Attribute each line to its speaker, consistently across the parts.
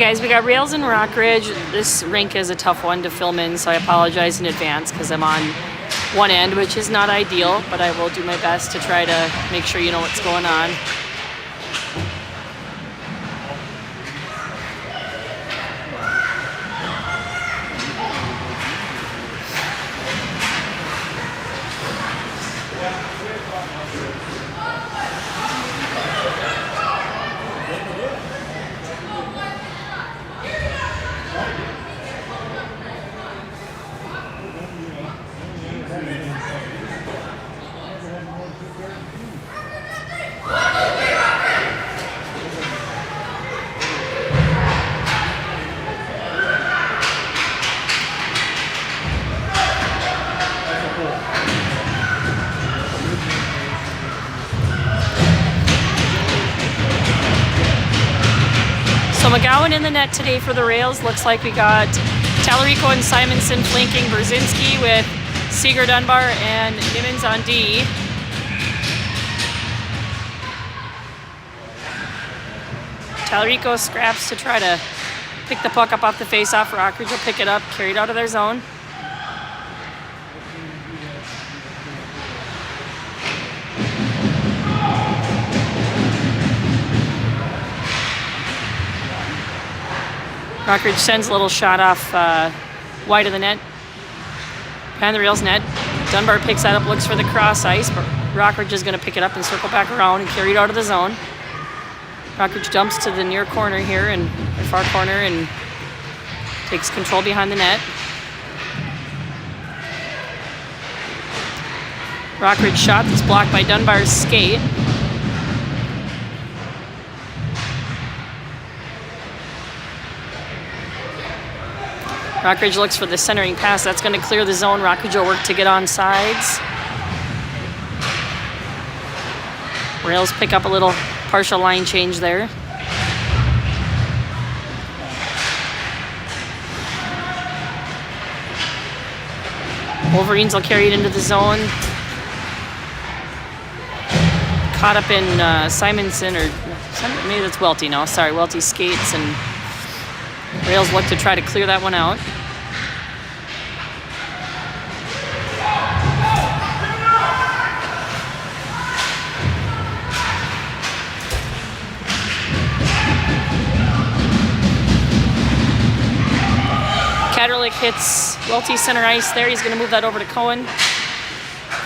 Speaker 1: Guys, we got Rails in Rockridge. This rink is a tough one to film in, so I apologize in advance because I'm on one end, which is not ideal, but I will do my best to try to make sure you know what's going on. So McGowan in the net today for the Rails. Looks like we got Talarico and Simonson flanking Brzezinski with Seeger, Dunbar, and Nimmons on D. Talarico scraps to try to pick the puck up off the face-off. Rockridge will pick it up, carried out of their zone. Rockridge sends a little shot off wide of the net, behind the Rails net. Dunbar picks that up, looks for the cross ice, but Rockridge is going to pick it up and circle back around and carry it out of the zone. Rockridge dumps to the near corner here, and the far corner, and takes control behind the net. Rockridge shot that's blocked by Dunbar's skate. Rockridge looks for the centering pass. That's going to clear the zone. Rockridge will work to get on sides. Rails pick up a little partial line change there. Wolverines will carry it into the zone. Caught up in Simonson, or maybe that's Welty now. Sorry, Welty skates, and Rails look to try to clear that one out. Kaderlich hits Welty center ice there. He's going to move that over to Cohen.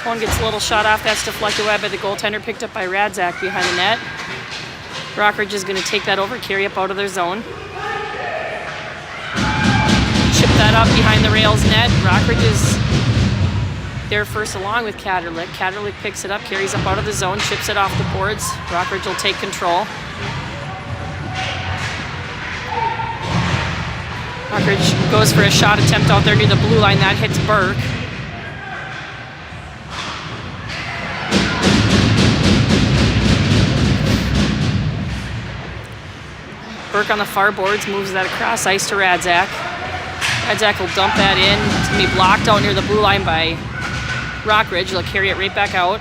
Speaker 1: Cohen gets a little shot off. That's deflected wide by the goaltender, picked up by Radzak behind the net. Rockridge is going to take that over, carry up out of their zone. Chip that up behind the Rails net. Rockridge is there first along with Kaderlich. Kaderlich picks it up, carries up out of the zone, chips it off the boards. Rockridge will take control. Rockridge goes for a shot attempt out there near the blue line. That hits Burke. Burke on the far boards moves that across ice to Radzak. Radzak will dump that in. It's going to be blocked out near the blue line by Rockridge. They'll carry it right back out.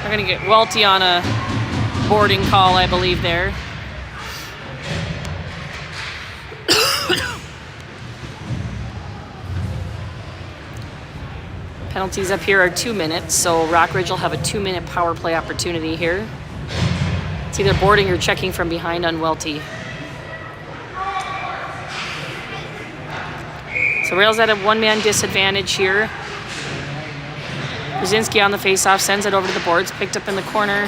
Speaker 1: They're going to get Welty on a boarding call, I believe, there. Penalties up here are 2 minutes, so Rockridge will have a 2-minute power play opportunity here. It's either boarding or checking from behind on Welty. So Rails at a one-man disadvantage here. Brzezinski on the face-off, sends it over to the boards, picked up in the corner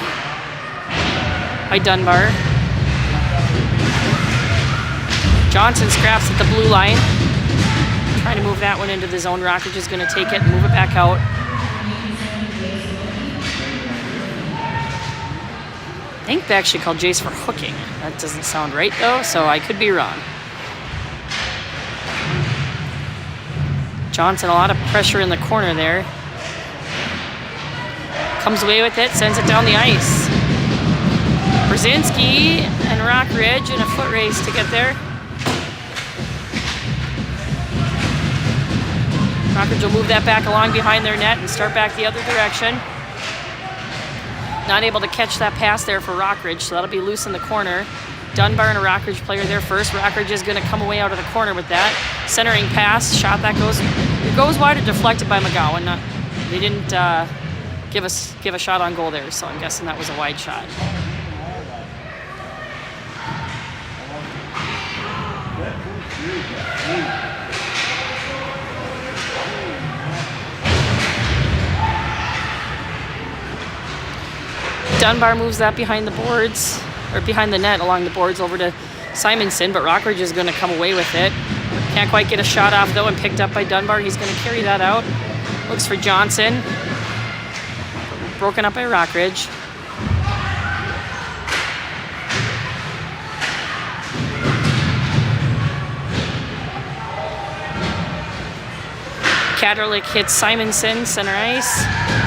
Speaker 1: by Dunbar. Johnson scraps at the blue line. Trying to move that one into the zone. Rockridge is going to take it and move it back out. I think they actually called Jace for hooking. That doesn't sound right, though, so I could be wrong. Johnson, a lot of pressure in the corner there. Comes away with it, sends it down the ice. Brzezinski and Rockridge in a foot race to get there. Rockridge will move that back along behind their net and start back the other direction. Not able to catch that pass there for Rockridge, so that'll be loose in the corner. Dunbar and a Rockridge player there first. Rockridge is going to come away out of the corner with that. Centering pass, shot that goes wide or deflected by McGowan. They didn't give a shot on goal there, so I'm guessing that was a wide shot. Dunbar moves that behind the boards, or behind the net along the boards over to Simonson, but Rockridge is going to come away with it. Can't quite get a shot off though, and picked up by Dunbar. He's going to carry that out. Looks for Johnson. Broken up by Rockridge. Kaderlich hits Simonson, center ice.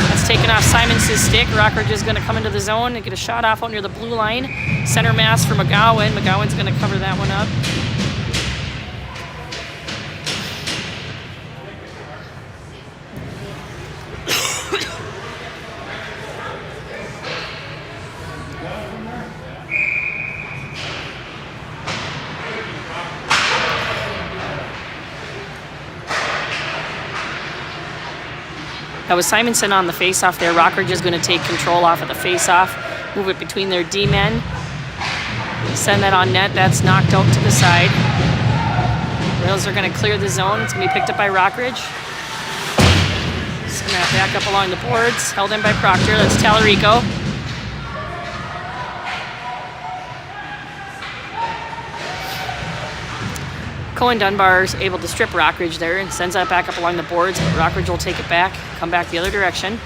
Speaker 1: That's taken off Simonson's stick. Rockridge is going to come into the zone and get a shot off out near the blue line. Center mass for McGowan. McGowan's going to cover that one up. That was Simonson on the faceoff there. Rockridge is going to take control off of the faceoff, move it between their D-men, send that on net. That's knocked out to the side. Rails are going to clear the zone. It's going to be picked up by Rockridge. Send that back up along the boards, held in by Proctor. That's Tallarico. Cohen Dunbar is able to strip Rockridge there and sends that back up along the boards, but Rockridge will take it back, come back the other direction.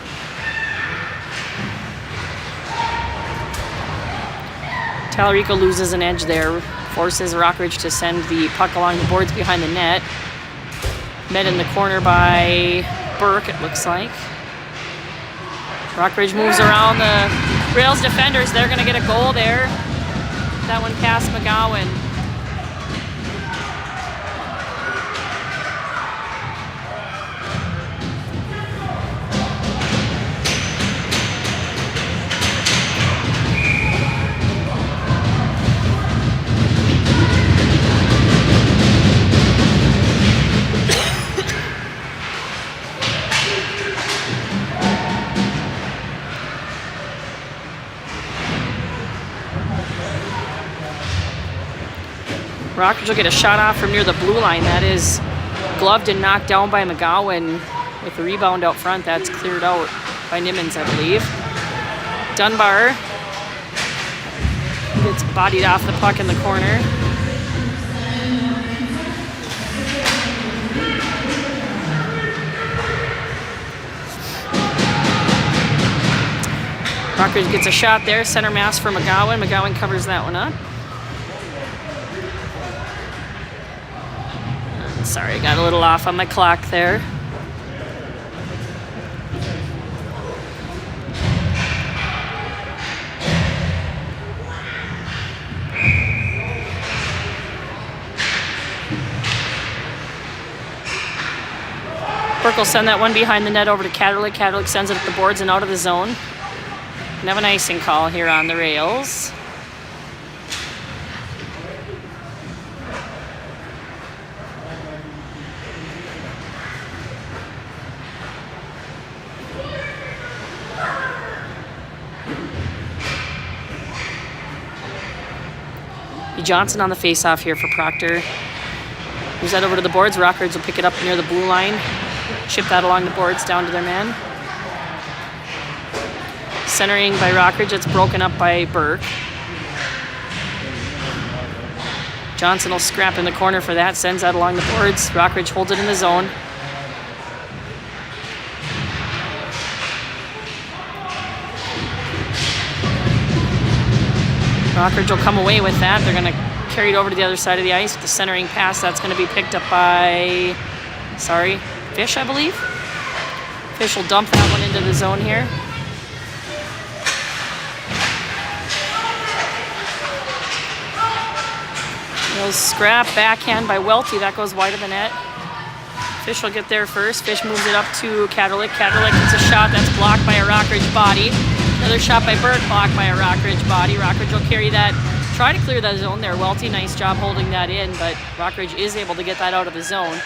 Speaker 1: Tallarico loses an edge there, forces Rockridge to send the puck along the boards behind the net. Met in the corner by Burke, it looks like. Rockridge moves around the Rails defenders. They're going to get a goal there. That one past McGowan. Rockridge will get a shot off from near the blue line. That is gloved and knocked down by McGowan with the rebound out front. That's cleared out by Nimmons, I believe. Dunbar gets bodied off the puck in the corner. Rockridge gets a shot there. Center mass for McGowan. McGowan covers that one up. Sorry, I got a little off on my clock there. Burke will send that one behind the net over to Kaderlich. Kaderlich sends it at the boards and out of the zone. And have an icing call here on the rails. Johnson on the face-off here for Proctor. Moves that over to the boards. Rockridge will pick it up near the blue line. Chip that along the boards down to their man. Centering by Rockridge. It's broken up by Burke. Johnson will scrap in the corner for that. Sends that along the boards. Rockridge holds it in the zone. Rockridge will come away with that. They're going to carry it over to the other side of the ice with the centering pass. That's going to be picked up by, Fish, I believe. Fish will dump that one into the zone here. Little scrap, backhand by Welty. That goes wide of the net. Fish will get there first. Fish moves it up to Kaderlich. Kaderlich gets a shot. That's blocked by a Rockridge body. Another shot by Burke, blocked by a Rockridge body. Rockridge will carry that, try to clear that zone there. Welty, nice job holding that in, but Rockridge is able to get that out of the zone.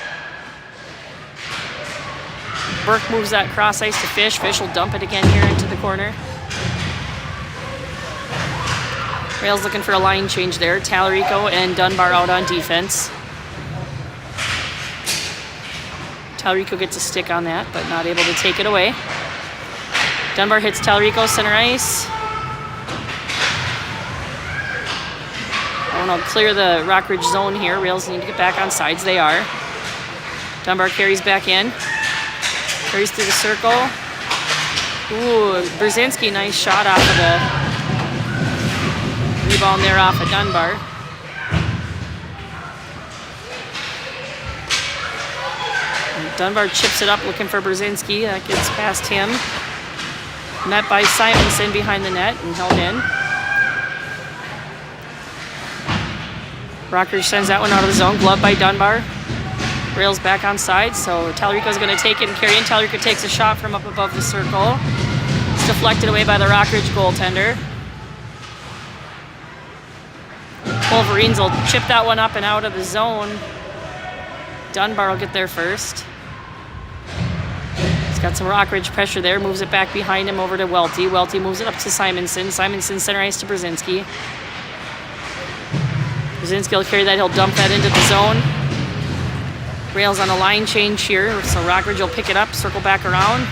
Speaker 1: Burke moves that cross ice to Fish. Fish will dump it again here into the corner. Rails looking for a line change there. Tallarico and Dunbar out on defense. Tallarico gets a stick on that, but not able to take it away. Dunbar hits Tallarico center ice. I want to clear the Rockridge zone here. Rails need to get back on sides. They are. Dunbar carries back in. Carries through the circle. Ooh, Brzezinski, nice shot off of the rebound there off of Dunbar. And Dunbar chips it up looking for Brzezinski. That gets past him. Met by Simonson behind the net and held in. Rockridge sends that one out of the zone. Glove by Dunbar. Rails back on side, so Tallarico's going to take it and carry in. Tallarico takes a shot from up above the circle. It's deflected away by the Rockridge goaltender. Wolverines will chip that one up and out of the zone. Dunbar will get there first. He's got some Rockridge pressure there, moves it back behind him over to Welty. Welty moves it up to Simonson. Simonson center ice to Brzezinski. Brzezinski will carry that, he'll dump that into the zone. Rails on a line change here, so Rockridge will pick it up, circle back around.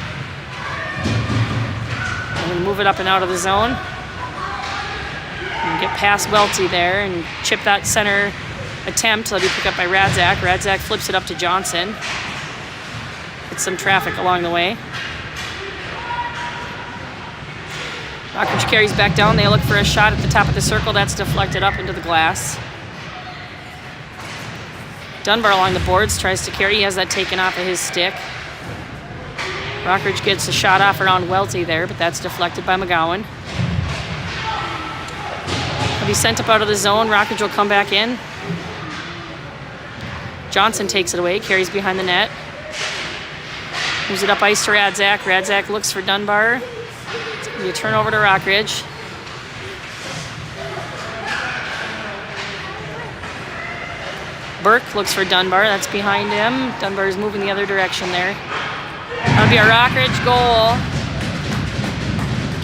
Speaker 1: And move it up and out of the zone. And get past Welty there and chip that center attempt. That'll be picked up by Radzak. Radzak flips it up to Johnson. Gets some traffic along the way. Rockridge carries back down. They look for a shot at the top of the circle. That's deflected up into the glass. Dunbar along the boards, tries to carry. He has that taken off of his stick. Rockridge gets a shot off around Welty there, but that's deflected by McGowan. He'll be sent up out of the zone. Rockridge will come back in. Johnson takes it away, carries behind the net. Moves it up ice to Radzak. Radzak looks for Dunbar. It's going to be a turnover to Rockridge. Burke looks for Dunbar. That's behind him. Dunbar is moving the other direction there. That'll be a Rockridge goal.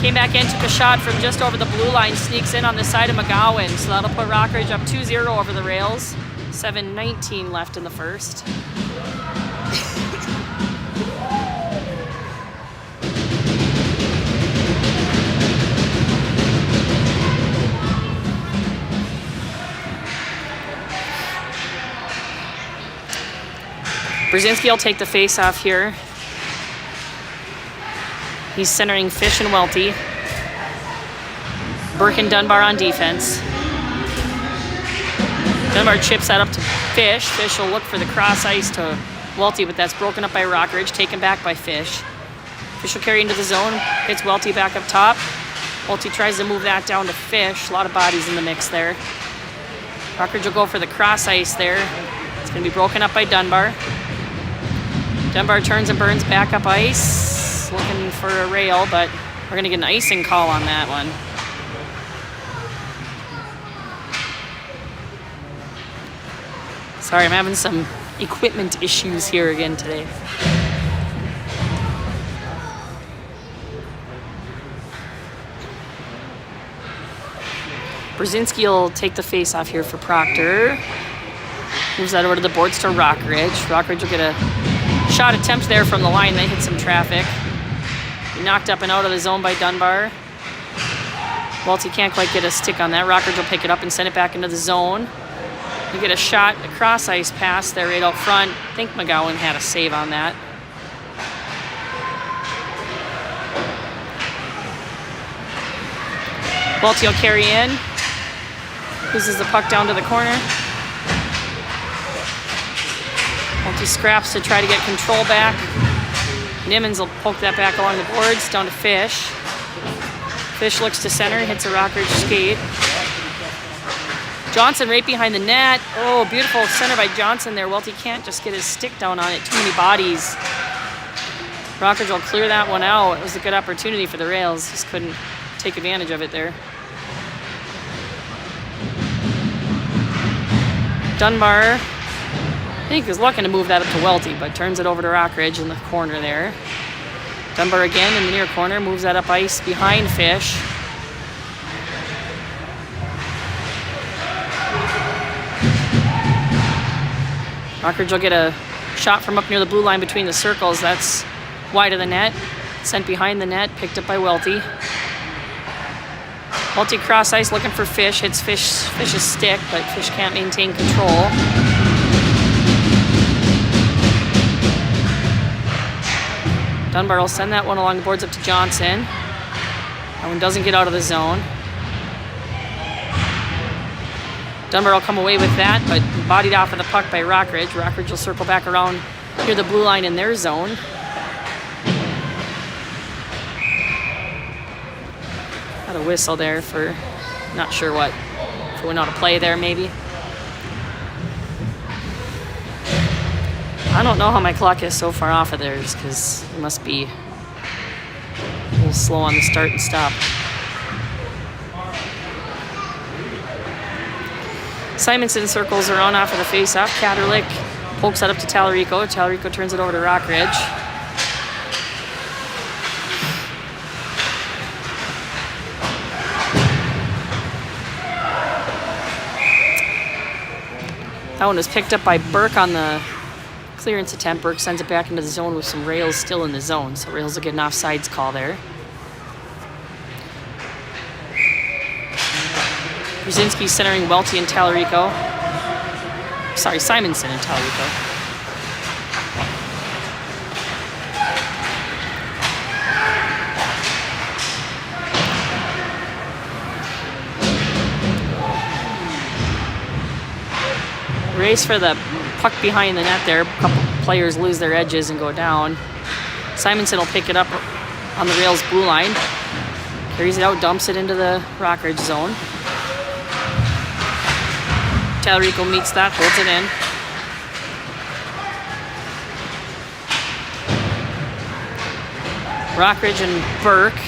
Speaker 1: Came back in, took a shot from just over the blue line, sneaks in on the side of McGowan. So that'll put Rockridge up 2-0 over the Rails. 7:19 left in the first. Brzezinski will take the face-off here. He's centering Fish and Welty. Burke and Dunbar on defense. Dunbar chips that up to Fish. Fish will look for the cross ice to Welty, but that's broken up by Rockridge, taken back by Fish. Fish will carry into the zone, hits Welty back up top. Welty tries to move that down to Fish. A lot of bodies in the mix there. Rockridge will go for the cross ice there. It's going to be broken up by Dunbar. Dunbar turns and burns back up ice, looking for a rail, but we're going to get an icing call on that one. Sorry, I'm having some equipment issues here again today. Brzezinski will take the face off here for Proctor. Moves that over to the boards to Rockridge. Rockridge will get a shot attempt there from the line. They hit some traffic. Knocked up and out of the zone by Dunbar. Welty can't quite get a stick on that. Rockridge will pick it up and send it back into the zone. You get a shot, a cross ice pass there right out front. I think McGowan had a save on that. Welty will carry in. Loses the puck down to the corner. Welty scraps to try to get control back. Nimmons will poke that back along the boards, down to Fish. Fish looks to center, hits a Rockridge skate. Johnson right behind the net. Oh, beautiful center by Johnson there. Welty can't just get his stick down on it. Too many bodies. Rockridge will clear that one out. It was a good opportunity for the rails. Just couldn't take advantage of it there. Dunbar, I think, is looking to move that up to Welty, but turns it over to Rockridge in the corner there. Dunbar again in the near corner, moves that up ice behind Fish. Rockridge will get a shot from up near the blue line between the circles. That's wide of the net. Sent behind the net, picked up by Welty. Welty cross ice looking for Fish. Hits Fish's stick, but Fish can't maintain control. Dunbar will send that one along the boards up to Johnson. That one doesn't get out of the zone. Dunbar will come away with that, but bodied off of the puck by Rockridge. Rockridge will circle back around near the blue line in their zone. Got a whistle there for not sure what. If it went out of play there, maybe. I don't know how my clock is so far off of theirs, because it must be a little slow on the start and stop. Simonson circles around off of the faceoff. Katerlik pokes that up to Tallarico. Tallarico turns it over to Rockridge. That one was picked up by Burke on the clearance attempt. Burke sends it back into the zone with some rails still in the zone. So rails will get an offsides call there. Brzezinski centering Welty and Tallarico. Sorry, Simonson and Tallarico. Race for the puck behind the net there. A couple players lose their edges and go down. Simonson will pick it up on the rails blue line. Carries it out, dumps it into the Rockridge zone. Tallarico meets that, holds it in. Rockridge and Burke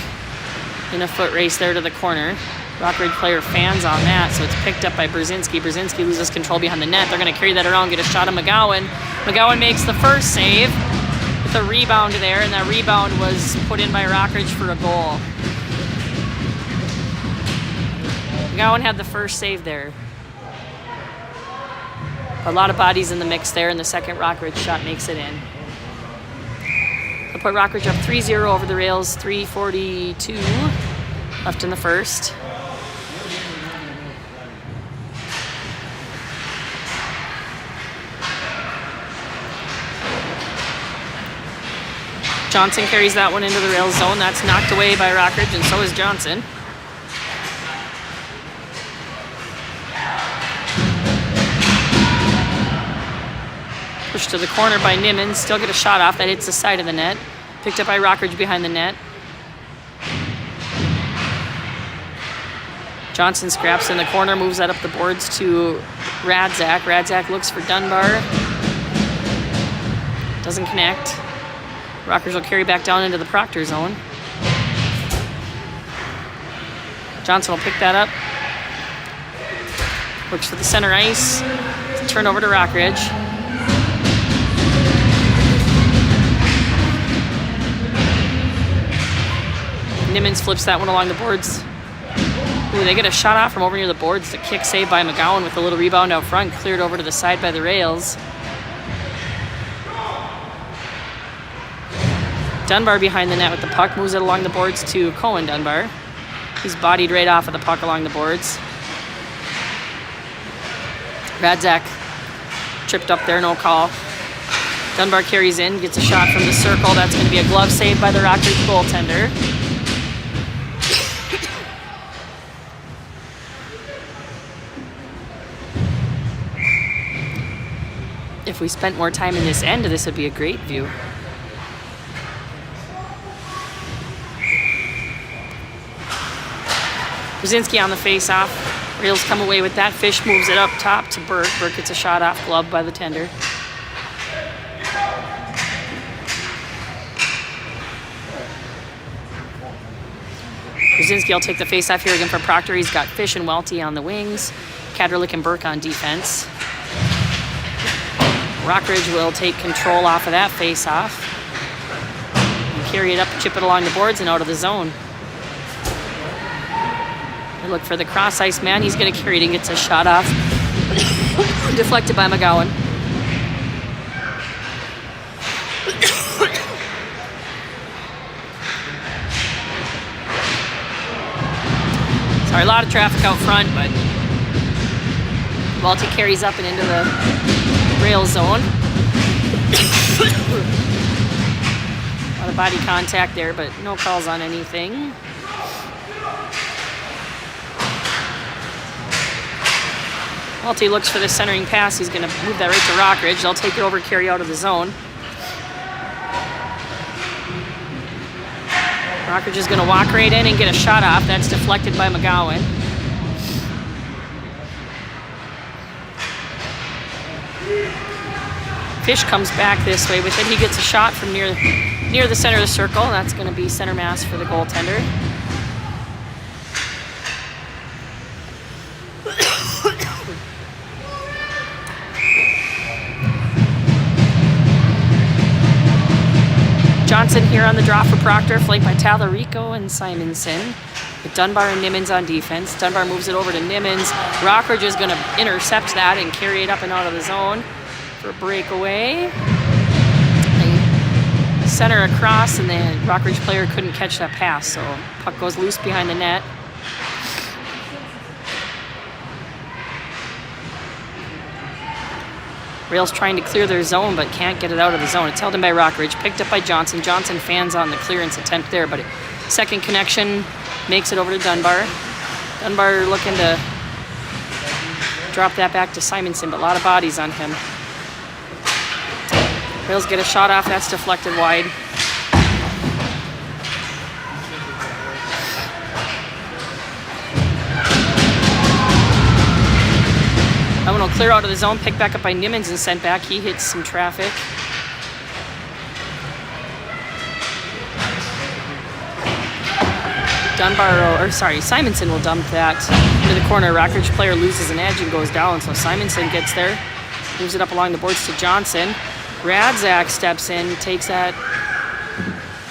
Speaker 1: in a foot race there to the corner. Rockridge player fans on that, so it's picked up by Brzezinski. Brzezinski loses control behind the net. They're going to carry that around, get a shot of McGowan. McGowan makes the first save with a rebound there, and that rebound was put in by Rockridge for a goal. McGowan had the first save there. A lot of bodies in the mix there, and the second Rockridge shot makes it in. They'll put Rockridge up 3-0 over the rails, 3:42 left in the first. Johnson carries that one into the rail zone. That's knocked away by Rockridge, and so is Johnson. Pushed to the corner by Nimmons. Still get a shot off. That hits the side of the net. Picked up by Rockridge behind the net. Johnson scraps in the corner, moves that up the boards to Radzak. Radzak looks for Dunbar. Doesn't connect. Rockridge will carry back down into the Proctor zone. Johnson will pick that up. Works for the center ice. Turn over to Rockridge. Nimmons flips that one along the boards. Ooh, they get a shot off from over near the boards. The kick saved by McGowan with a little rebound out front. Cleared over to the side by the rails. Dunbar behind the net with the puck. Moves it along the boards to Cohen Dunbar. He's bodied right off of the puck along the boards. Radzak tripped up there, no call. Dunbar carries in, gets a shot from the circle. That's going to be a glove save by the Rockridge goaltender. If we spent more time in this end, this would be a great view. Brzezinski on the face-off. Rails come away with that. Fish moves it up top to Burke. Burke gets a shot off, gloved by the tender. Brzezinski will take the face-off here again for Proctor. He's got Fish and Welty on the wings. Kadrlik and Burke on defense. Rockridge will take control off of that face-off. And carry it up, chip it along the boards and out of the zone. They look for the cross-ice man. He's going to carry it and gets a shot off. Deflected by McGowan. Sorry, a lot of traffic out front, but Welty carries up and into the rail zone. A lot of body contact there, but no calls on anything. Welty looks for the centering pass. He's going to move that right to Rockridge. They'll take it over, carry out of the zone. Rockridge is going to walk right in and get a shot off. That's deflected by McGowan. Fish comes back this way with it. He gets a shot from near the center of the circle. That's going to be center mass for the goaltender. Johnson here on the draw for Proctor, flanked by Tallarico and Simonson. With Dunbar and Nimmons on defense. Dunbar moves it over to Nimmons. Rockridge is going to intercept that and carry it up and out of the zone for a breakaway. They center across, and the Rockridge player couldn't catch that pass, so puck goes loose behind the net. Rails trying to clear their zone, but can't get it out of the zone. It's held in by Rockridge, picked up by Johnson. Johnson fans on the clearance attempt there, but second connection makes it over to Dunbar. Dunbar looking to drop that back to Simonson, but a lot of bodies on him. Rails get a shot off, that's deflected wide. That one will clear out of the zone, picked back up by Nimmons and sent back. He hits some traffic. Simonson will dump that into the corner. Rockridge player loses an edge and goes down, so Simonson gets there. Moves it up along the boards to Johnson. Radzak steps in, takes that,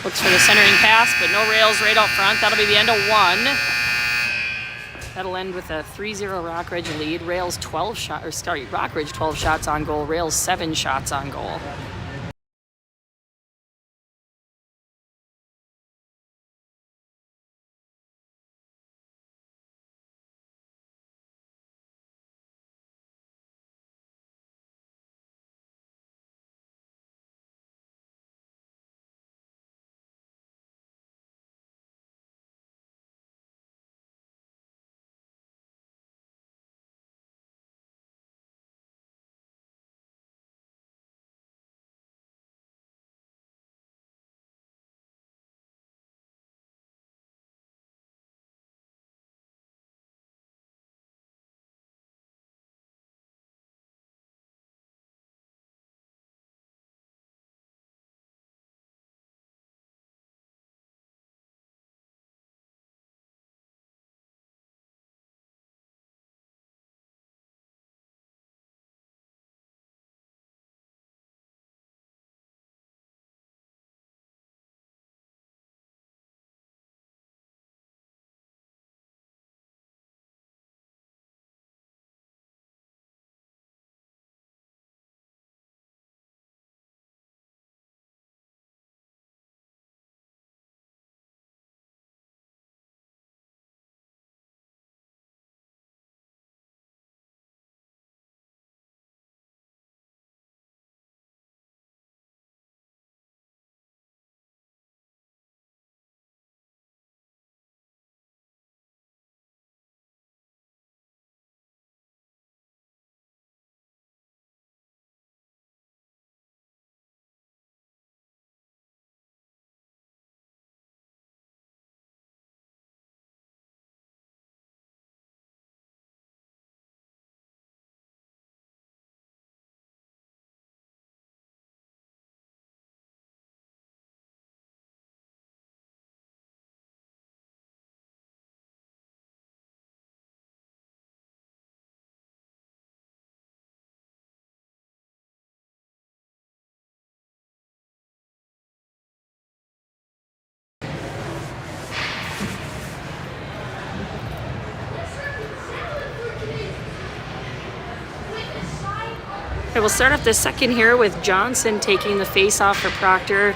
Speaker 1: looks for the centering pass, but no Rails right out front. That'll be the end of one. That'll end with a 3-0 Rockridge lead. Rockridge 12 shots on goal. Rails 7 shots on goal. Okay, we'll start off the second here with Johnson taking the face off for Proctor.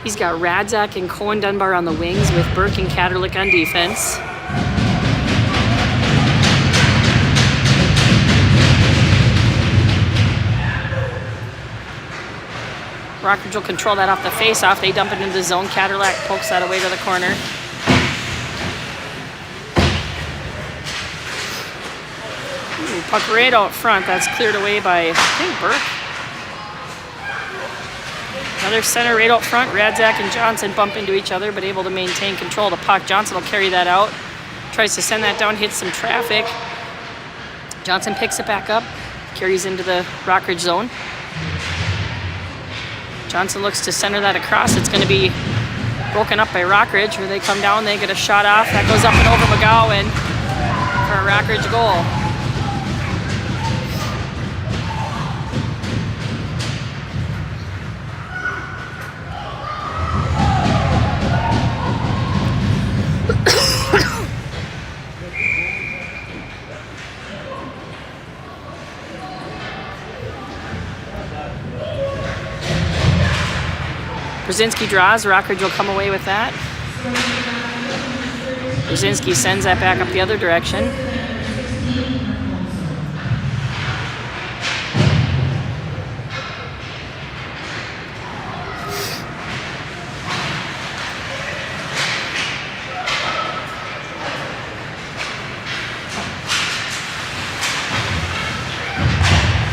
Speaker 1: He's got Radzak and Cohen Dunbar on the wings with Burke and Katerlich on defense. Rockridge will control that off the face-off. They dump it into the zone. Katerlich pokes that away to the corner. Ooh, puck right out front. That's cleared away by, I think, Burke. Another center right out front. Radzak and Johnson bump into each other, but able to maintain control of the puck. Johnson will carry that out. Tries to send that down, hits some traffic. Johnson picks it back up, carries into the Rockridge zone. Johnson looks to center that across. It's going to be broken up by Rockridge, where they come down, they get a shot off. That goes up and over McGowan for a Rockridge goal. Brzezinski draws. Rockridge will come away with that. Brzezinski sends that back up the other direction.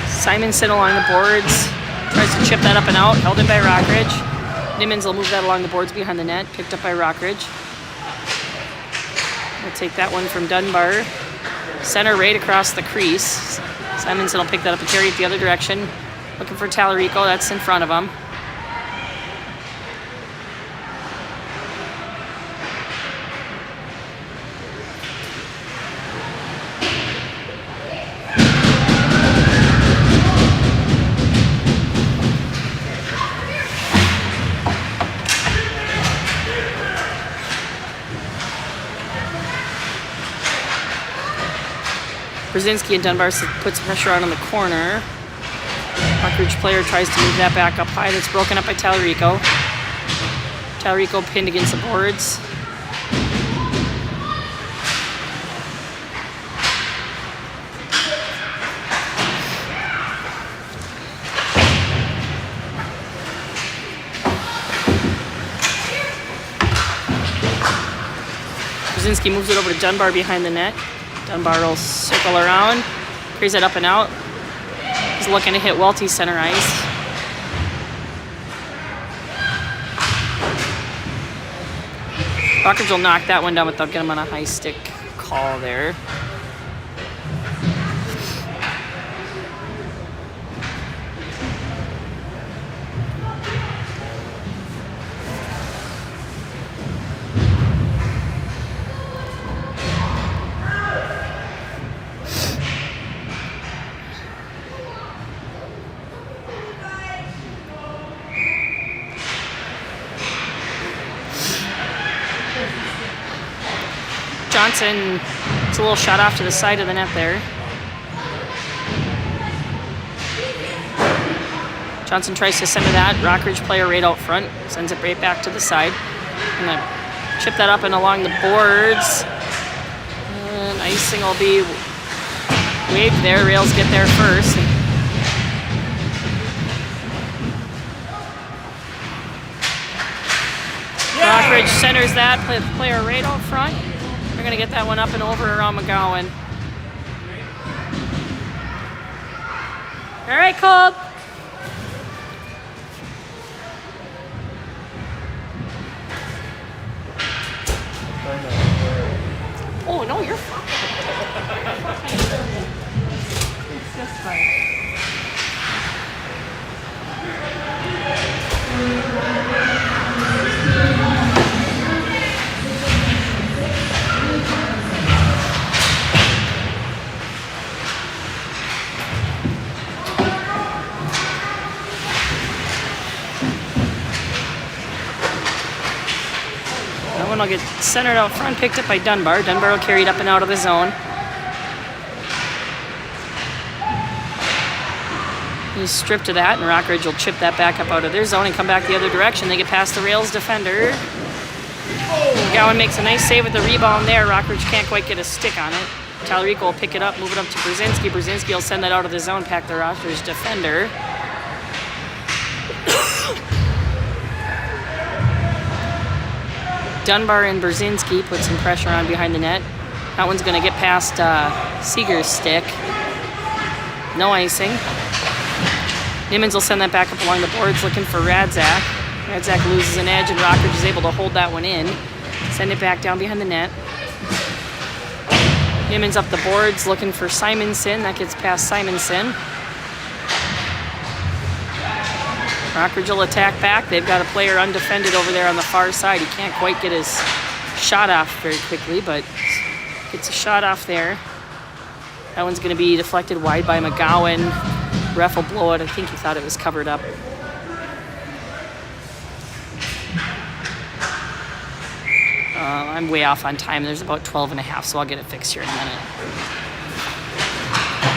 Speaker 1: Simonson along the boards. Tries to chip that up and out. Held in by Rockridge. Nimmons will move that along the boards behind the net. Picked up by Rockridge. We'll take that one from Dunbar. Center right across the crease. Simonson will pick that up and carry it the other direction. Looking for Tallarico. That's in front of him. Brzezinski and Dunbar puts pressure on the corner. Rockridge player tries to move that back up high. That's broken up by Tallarico. Tallarico pinned against the boards. Brzezinski moves it over to Dunbar behind the net. Dunbar will circle around, carries it up and out. He's looking to hit Welty center ice. Rockridge will knock that one down, but they'll get him on a high stick call there. Johnson, it's a little shot off to the side of the net there. Johnson tries to center that. Rockridge player right out front. Sends it right back to the side. And then chip that up and along the boards. And icing will be waved there. Rails get there first. Rockridge centers that. Player right out front. We're going to get that one up and over around McGowan. All right, Colt. Oh, no, you're fine. It's just fine. That one will get centered out front, picked up by Dunbar. Dunbar will carry it up and out of the zone. He's stripped to that, and Rockridge will chip that back up out of their zone and come back the other direction. They get past the rails defender. McGowan makes a nice save with the rebound there. Rockridge can't quite get a stick on it. Tallarico will pick it up, move it up to Brzezinski. Brzezinski will send that out of the zone, pack the Rockridge defender. Dunbar and Brzezinski put some pressure on behind the net. That one's going to get past Seeger's stick. No icing. Nimmons will send that back up along the boards looking for Radzak. Radzak loses an edge, and Rockridge is able to hold that one in. Send it back down behind the net. Nimmons up the boards looking for Simonson. That gets past Simonson. Rockridge will attack back. They've got a player undefended over there on the far side. He can't quite get his shot off very quickly, but gets a shot off there. That one's going to be deflected wide by McGowan. Ref will blow it. I think he thought it was covered up. I'm way off on time. There's about 12 and a half, so I'll get it fixed here in a minute.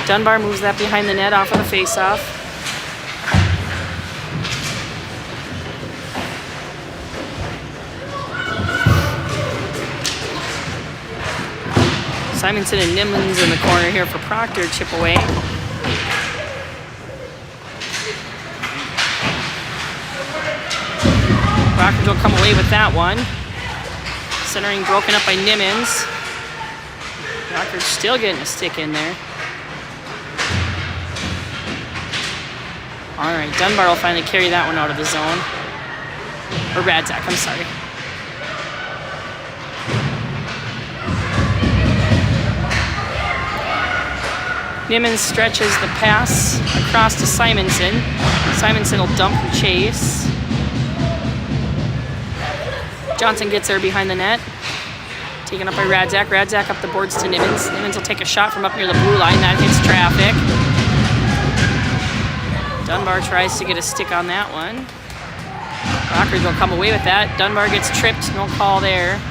Speaker 1: Dunbar moves that behind the net off of the face-off. Simonson and Nimmons in the corner here for Proctor. Chip away. Rockridge will come away with that one. Centering broken up by Nimmons. Rockridge still getting a stick in there. All right, Dunbar will finally carry that one out of the zone. Or Radzak, I'm sorry. Nimmons stretches the pass across to Simonson. Simonson will dump and chase. Johnson gets there behind the net. Taken up by Radzak. Radzak up the boards to Nimmons. Nimmons will take a shot from up near the blue line. That hits traffic. Dunbar tries to get a stick on that one. Rockridge will come away with that. Dunbar gets tripped. No call there.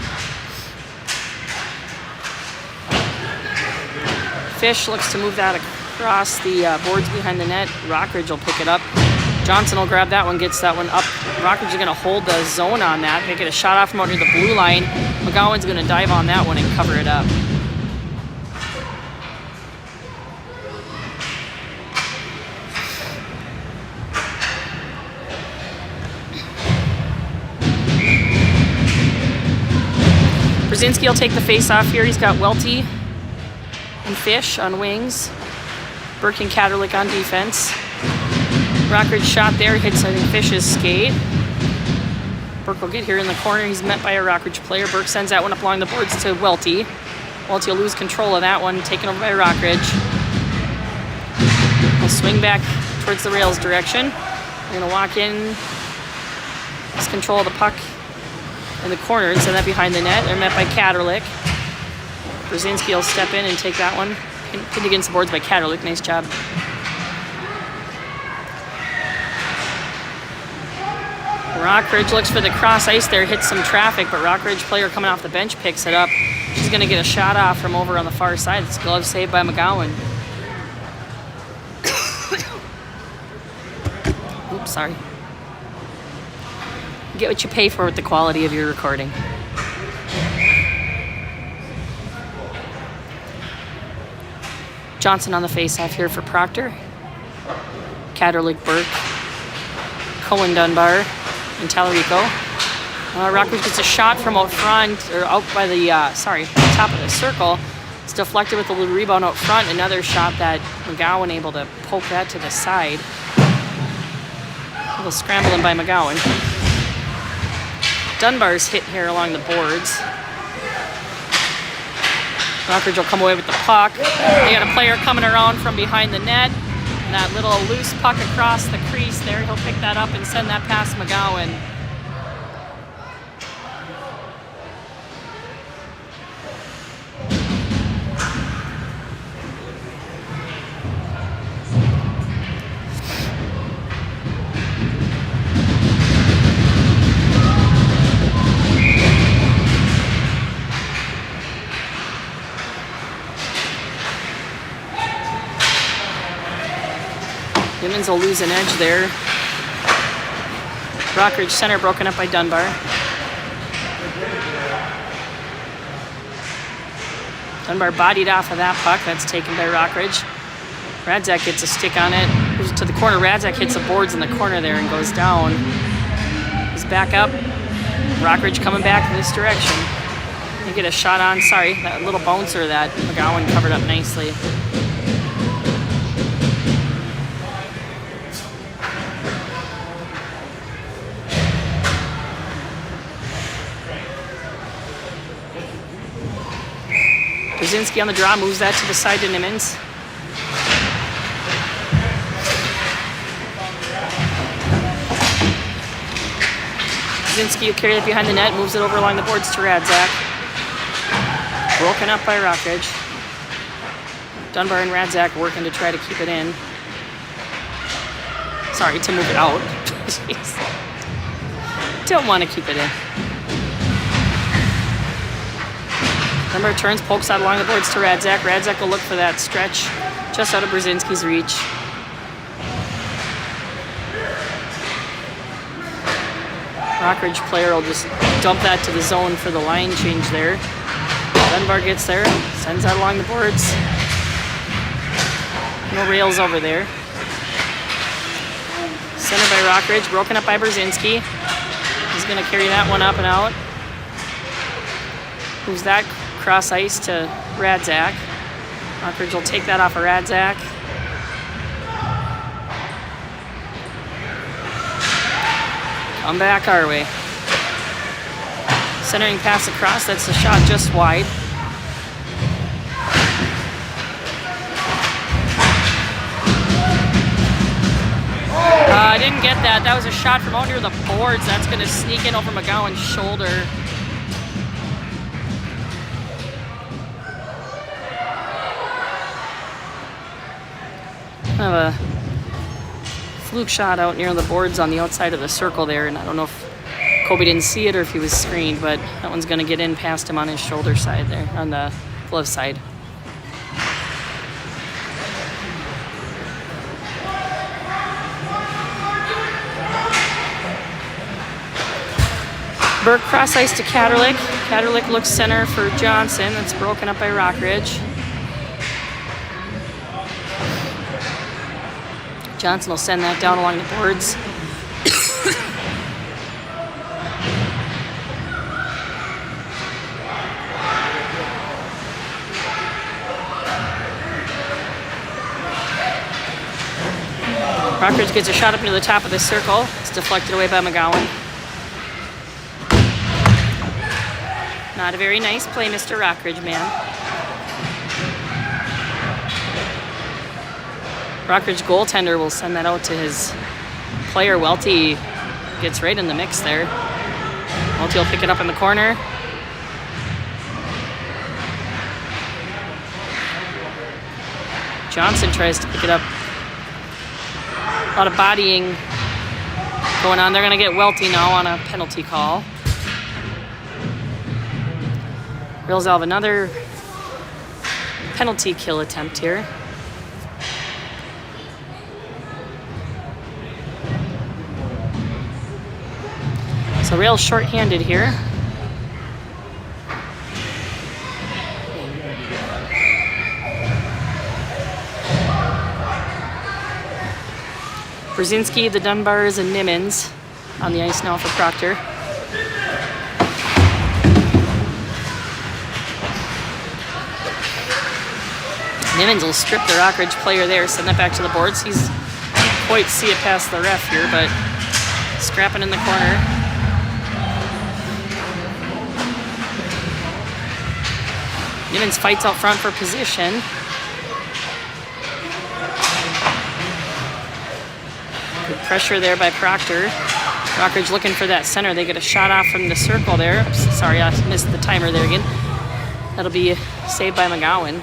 Speaker 1: Fish looks to move that across the boards behind the net. Rockridge will pick it up. Johnson will grab that one, gets that one up. Rockridge is going to hold the zone on that. They get a shot off from out near the blue line. McGowan's going to dive on that one and cover it up. Brzezinski will take the face off here. He's got Welty and Fish on wings. Burke and Katerlich on defense. Rockridge shot there, hits I think Fish's skate. Burke will get here in the corner. He's met by a Rockridge player. Burke sends that one up along the boards to Welty. Welty will lose control of that one, taken over by Rockridge. He'll swing back towards the rails direction. They're gonna walk in. He's control of the puck in the corner and send that behind the net. They're met by Katerlich. Brzezinski will step in and take that one. Pinned against the boards by Katerlich. Nice job. Rockridge looks for the cross ice there, hits some traffic, but Rockridge player coming off the bench picks it up. She's going to get a shot off from over on the far side. It's a glove save by McGowan. Oops, sorry. Get what you pay for with the quality of your recording. Johnson on the face-off here for Proctor. Katerlich, Burke, Cohen, Dunbar, and Tallarico. Rockridge gets a shot from out front, or out by the, top of the circle. It's deflected with a little rebound out front. Another shot that McGowan able to poke that to the side. A little scrambling by McGowan. Dunbar's hit here along the boards. Rockridge will come away with the puck. They got a player coming around from behind the net. And that little loose puck across the crease there. He'll pick that up and send that past McGowan. Nimmons will lose an edge there. Rockridge center broken up by Dunbar. Dunbar bodied off of that puck. That's taken by Rockridge. Radzak gets a stick on it. Goes to the corner. Radzak hits the boards in the corner there and goes down. He's back up. Rockridge coming back in this direction. They get a shot on. Sorry, that little bouncer that McGowan covered up nicely. Brzezinski on the draw, moves that to the side to Nimmons. Brzezinski will carry it behind the net, moves it over along the boards to Radzak. Broken up by Rockridge. Dunbar and Radzak working to try to keep it in. Sorry, to move it out. Jeez. Don't want to keep it in. Dunbar turns, pokes out along the boards to Radzak. Radzak will look for that stretch just out of Brzezinski's reach. Rockridge player will just dump that to the zone for the line change there. Dunbar gets there, sends that along the boards. No rails over there. Centered by Rockridge, broken up by Brzezinski. He's going to carry that one up and out. Moves that cross ice to Radzak. Rockridge will take that off of Radzak. Come back our way. Centering pass across, that's the shot just wide. I didn't get that. That was a shot from out near the boards. That's going to sneak in over McGowan's shoulder. Kind of a fluke shot out near the boards on the outside of the circle there, and I don't know if Kobe didn't see it or if he was screened, but that one's going to get in past him on his shoulder side there, on the glove side. Burke cross ice to Katerlik. Katerlik looks center for Johnson. That's broken up by Rockridge. Johnson will send that down along the boards. Rockridge gets a shot up near the top of the circle. It's deflected away by McGowan. Not a very nice play, Mr. Rockridge, man. Rockridge goaltender will send that out to his player. Welty gets right in the mix there. Welty will pick it up in the corner. Johnson tries to pick it up. A lot of bodying going on. They're going to get Welty now on a penalty call. Reals have another penalty kill attempt here. So Rail's short-handed here. Brzezinski, the Dunbars, and Nimmons on the ice now for Proctor. Nimmons will strip the Rockridge player there, send that back to the boards. He's can't quite see it past the ref here, but scrapping in the corner. Nimmons fights out front for position. Good pressure there by Proctor. Rockridge looking for that center. They get a shot off from the circle there. Oops, sorry, I missed the timer there again. That'll be saved by McGowan.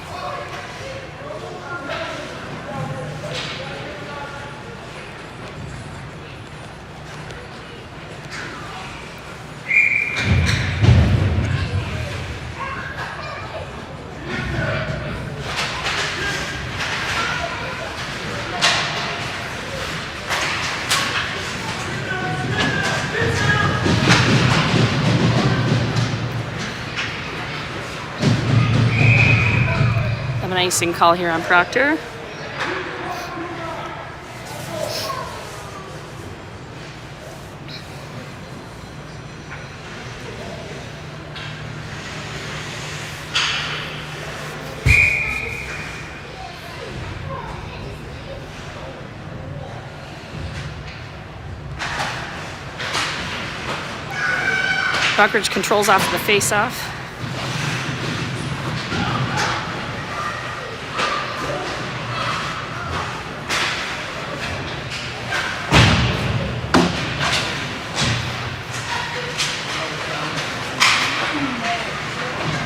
Speaker 1: icing call here on Proctor. Rockridge controls off of the face-off.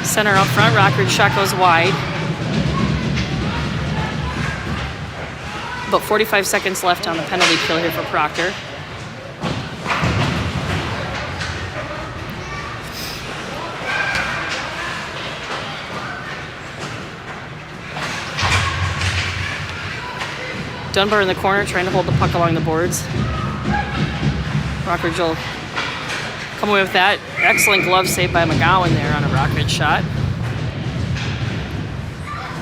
Speaker 1: Center up front, Rockridge shot goes wide. About 45 seconds left on the penalty kill here for Proctor. Dunbar in the corner trying to hold the puck along the boards. Rockridge will come away with that. Excellent glove save by McGowan there on a Rockridge shot.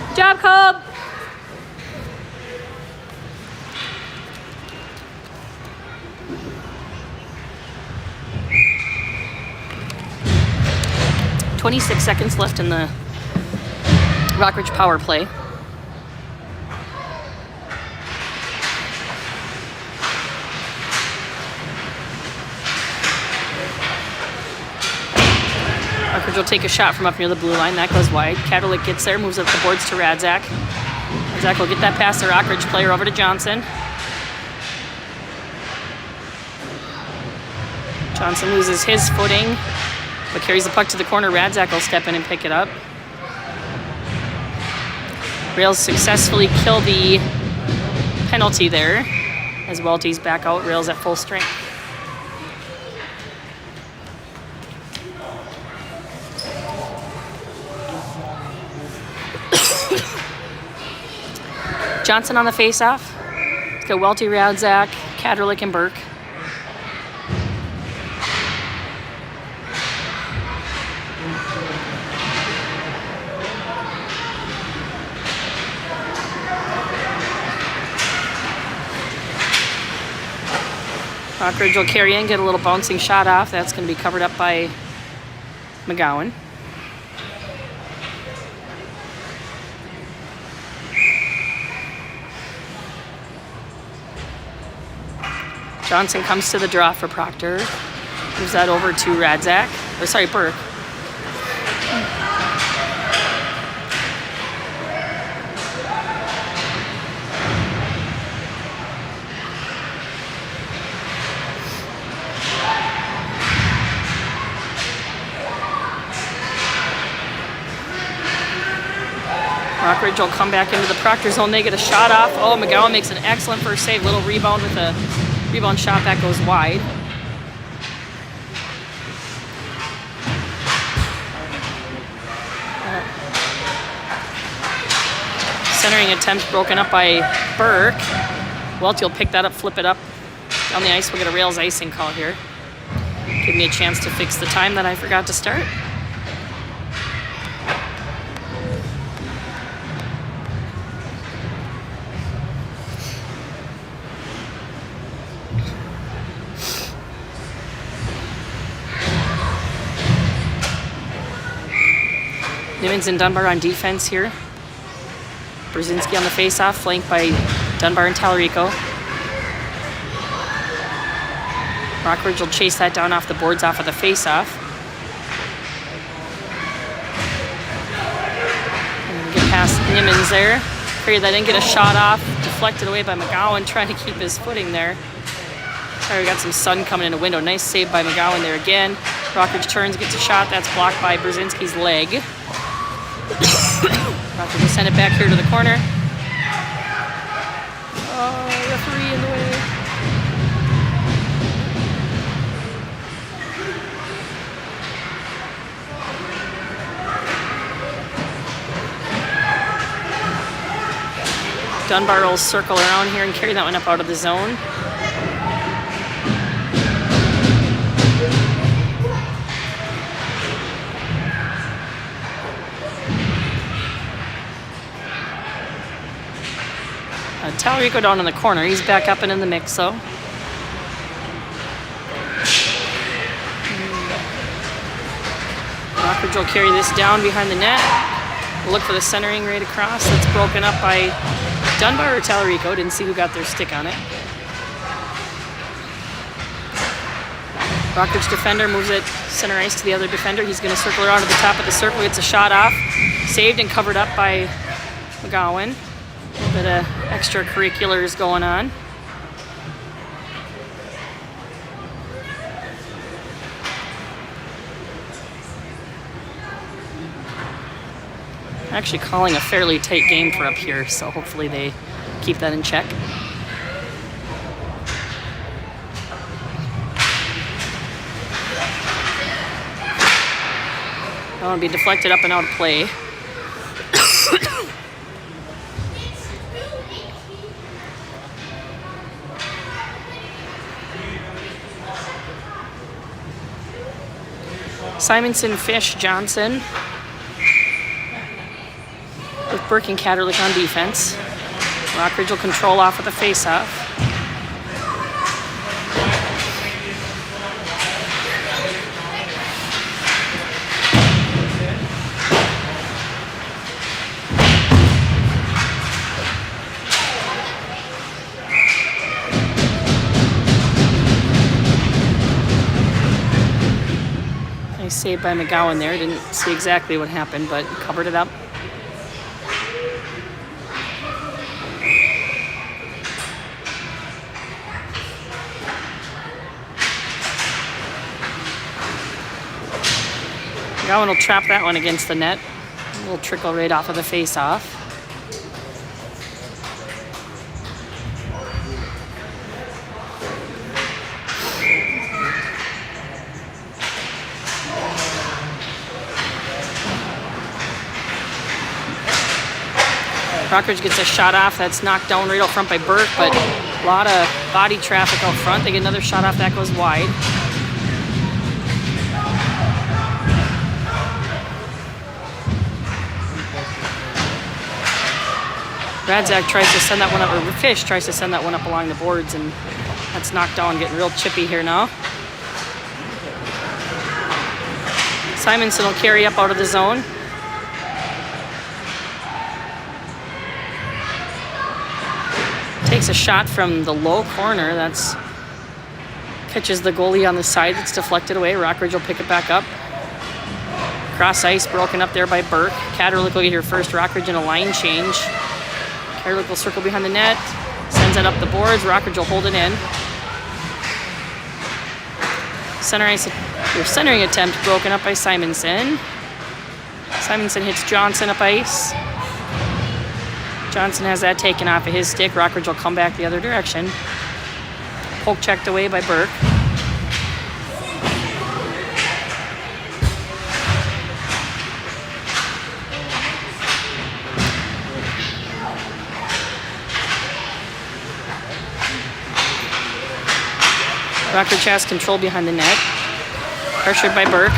Speaker 1: Good job, Cub! "26 seconds left in the Rockridge power play. Rockridge will take a shot from up near the blue line. That goes wide. Kaderlich gets there, moves up the boards to Radzak. Radzak will get that past the Rockridge player over to Johnson. Johnson loses his footing, but carries the puck to the corner. Radzak will step in and pick it up. Rails successfully kill the penalty there as Welty's back out. Rails at full strength. Johnson on the face-off. Let's go Welty, Radzak, Kaderlich, and Burke. Rockridge will carry in, get a little bouncing shot off. That's going to be covered up by McGowan. Johnson comes to the draw for Proctor. Moves that over to Radzak. Or sorry, Burke. Rockridge will come back into the Proctor zone. They get a shot off. Oh, McGowan makes an excellent first save. Little rebound with a rebound shot that goes wide. Centering attempt broken up by Burke. Welty will pick that up, flip it up down the ice. We'll get a Rails icing call here. Give me a chance to fix the time that I forgot to start. Nimmons and Dunbar on defense here. Brzezinski on the face-off, flanked by Dunbar and Tallarico. Rockridge will chase that down off the boards off of the face-off. And get past Nimmons there. Carry that in, get a shot off. Deflected away by McGowan, trying to keep his footing there. Sorry, we got some sun coming in a window. Nice save by McGowan there again. Rockridge turns, gets a shot. That's blocked by Brzezinski's leg. Rockridge will send it back here to the corner. Oh, referee in the way. Dunbar will circle around here and carry that one up out of the zone. Talarico down in the corner. He's back up and in the mix, though. Rockridge will carry this down behind the net. We'll look for the centering right across. That's broken up by Dunbar or Talarico. Didn't see who got their stick on it. Rockridge defender moves it center ice to the other defender. He's going to circle around to the top of the circle. Gets a shot off. Saved and covered up by McGowan. A little bit of extracurriculars going on. Actually calling a fairly tight game for up here, so hopefully they keep that in check. That one will be deflected up and out of play. Simonson, Fish, Johnson. With Burke and Katerlich on defense. Rockridge will control off with a face-off. Nice save by McGowan there. Didn't see exactly what happened, but covered it up. McGowan will trap that one against the net. A little trickle right off of the face-off. Rockridge gets a shot off. That's knocked down right out front by Burke, but a lot of body traffic out front. They get another shot off. That goes wide. Radzak tries to send that one up, or Fish tries to send that one up along the boards, and that's knocked down, getting real chippy here now. Simonson will carry up out of the zone. Takes a shot from the low corner. That's catches the goalie on the side. That's deflected away. Rockridge will pick it back up. Cross ice broken up there by Burke. Katerlich will get here first. Rockridge in a line change. Katerlich will circle behind the net. Sends it up the boards. Rockridge will hold it in. Center ice, your centering attempt broken up by Simonson. Simonson hits Johnson up ice. Johnson has that taken off of his stick. Rockridge will come back the other direction. Poke checked away by Burke. Rockridge has control behind the net. Pressured by Burke.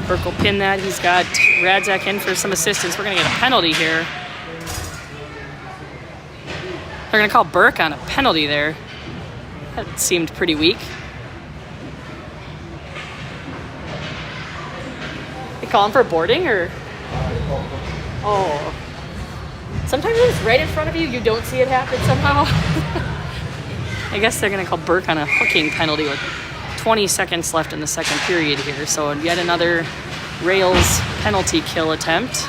Speaker 1: Burke will pin that. He's got Radzak in for some assistance. We're going to get a penalty here. They're going to call Burke on a penalty there. That seemed pretty weak. They call him for boarding, or? Oh. Sometimes it's right in front of you. You don't see it happen somehow. I guess they're going to call Burke on a hooking penalty with 20 seconds left in the second period here. So yet another Rails penalty kill attempt.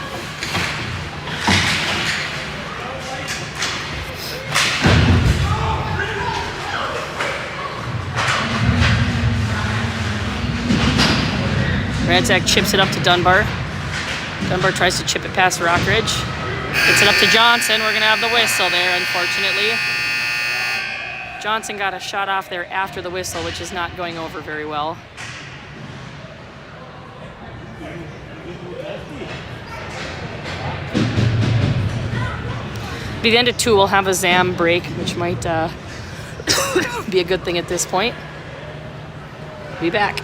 Speaker 1: Radzak chips it up to Dunbar. Dunbar tries to chip it past Rockridge. Gets it up to Johnson. We're going to have the whistle there, unfortunately. Johnson got a shot off there after the whistle, which is not going over very well. By the end of 2, we'll have a ZAM break, which might be a good thing at this point. Be back.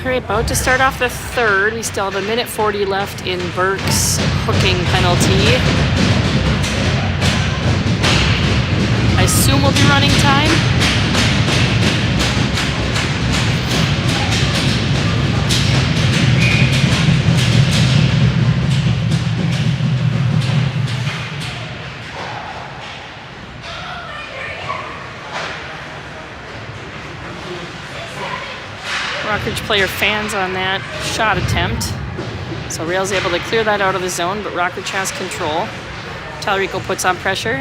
Speaker 1: All right, about to start off the third. We still have 1:40 left in Burke's hooking penalty. I assume we'll be running time. Rockridge player fans on that shot attempt. So Rail's able to clear that out of the zone, but Rockridge has control. Talarico puts on pressure.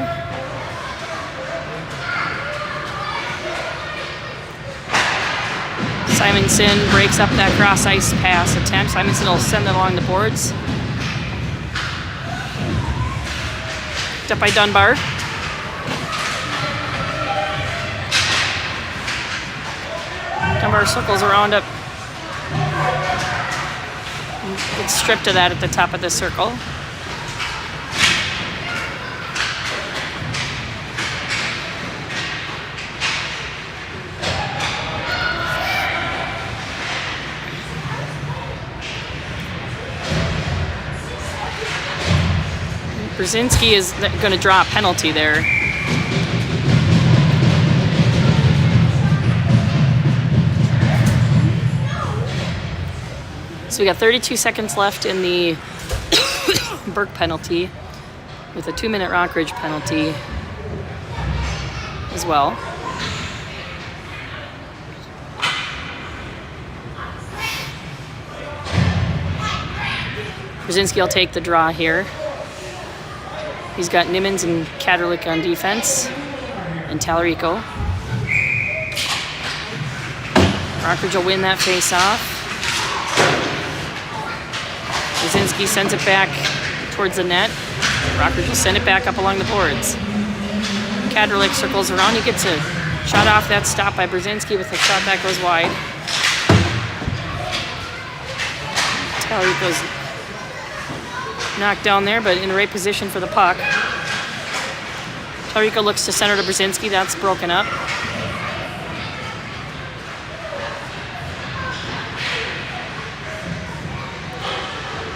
Speaker 1: Simonson breaks up that cross ice pass attempt. Simonson will send it along the boards. Picked up by Dunbar. Dunbar circles around it. Gets stripped of that at the top of the circle. Brzezinski is going to draw a penalty there. So we got 32 seconds left in the Burke penalty with a 2-minute Rockridge penalty as well. Brzezinski will take the draw here. He's got Nimmons and Kaderlich on defense, and Talarico. Rockridge will win that face-off. Brzezinski sends it back towards the net. Rockridge will send it back up along the boards. Kaderlich circles around. He gets a shot off that stop by Brzezinski with a shot that goes wide. Talarico's knocked down there, but in the right position for the puck. Talarico looks to center to Brzezinski. That's broken up.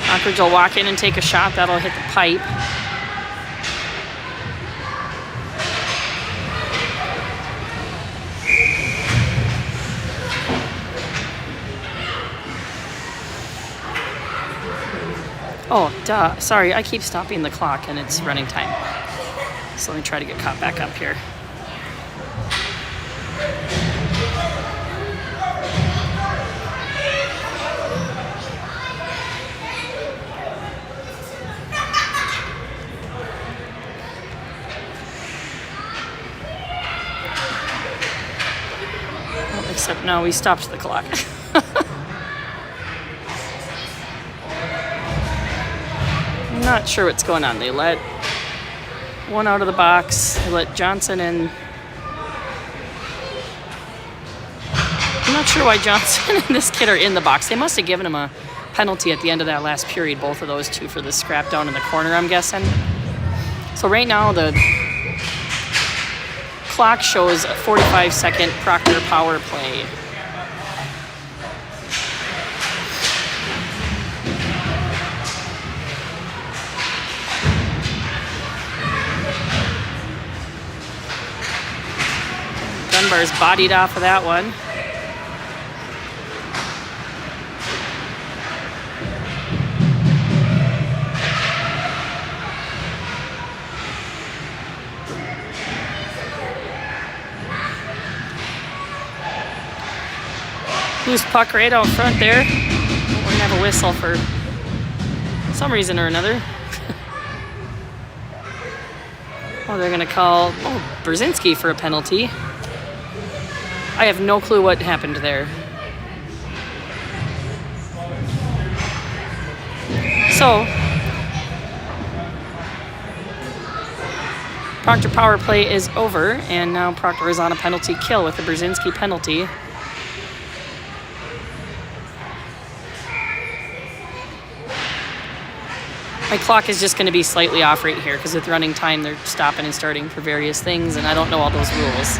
Speaker 1: Rockridge will walk in and take a shot. That'll hit the pipe. Oh, duh. Sorry, I keep stopping the clock and it's running time. So let me try to get caught back up here. Well, except now we stopped the clock. Not sure what's going on. They let one out of the box. They let Johnson in. I'm not sure why Johnson and this kid are in the box. They must have given him a penalty at the end of that last period, both of those two, for the scrap down in the corner, I'm guessing. So right now the clock shows a 45-second Proctor power play. Dunbar's bodied off of that one. Loose puck right out front there. We're gonna have a whistle for some reason or another. Oh, they're gonna call Brzezinski for a penalty. I have no clue what happened there. So, Proctor power play is over, and now Proctor is on a penalty kill with the Brzezinski penalty. My clock is just going to be slightly off right here because with running time, they're stopping and starting for various things, and I don't know all those rules.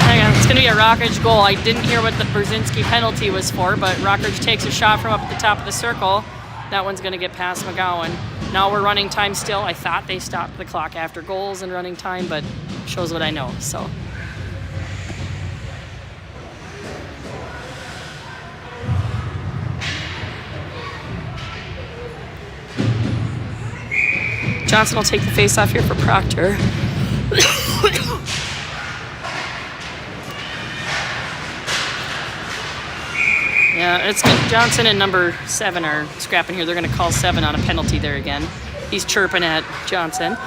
Speaker 1: Hang on. It's going to be a Rockridge goal. I didn't hear what the Brzezinski penalty was for, but Rockridge takes a shot from up at the top of the circle. That one's going to get past McGowan. Now we're running time still. I thought they stopped the clock after goals and running time, but shows what I know, so. Johnson will take the face-off here for Proctor. Yeah, it's good. Johnson and number 7 are scrapping here. They're going to call 7 on a penalty there again. He's chirping at Johnson.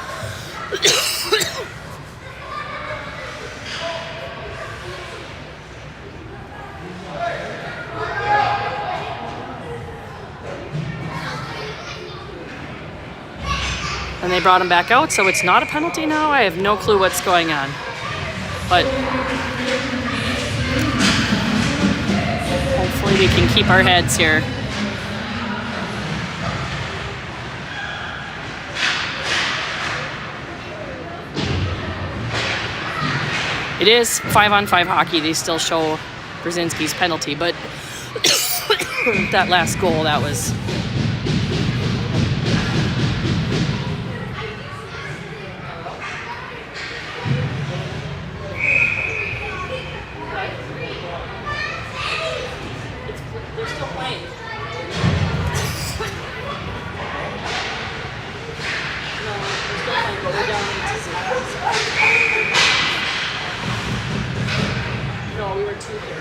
Speaker 1: And they brought him back out, so it's not a penalty now. I have no clue what's going on. But hopefully we can keep our heads here. It is 5-on-5 hockey. They still show Brzezinski's penalty, but that last goal, that was... They're still playing. But we're down into 0. No, we were 2 here.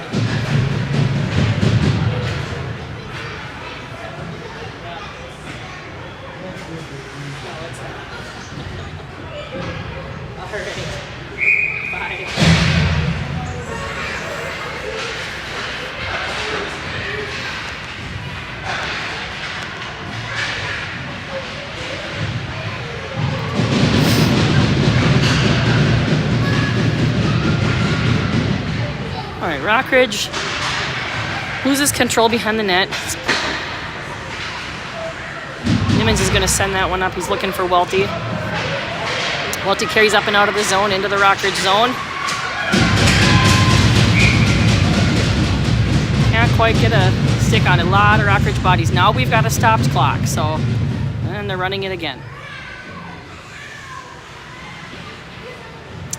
Speaker 1: No, it's not. All right. Bye. All right, Rockridge loses control behind the net. Nimmons is going to send that one up. He's looking for Welty. Welty carries up and out of the zone into the Rockridge zone. Can't quite get a stick on it. A lot of Rockridge bodies. Now we've got a stopped clock, so, and they're running it again.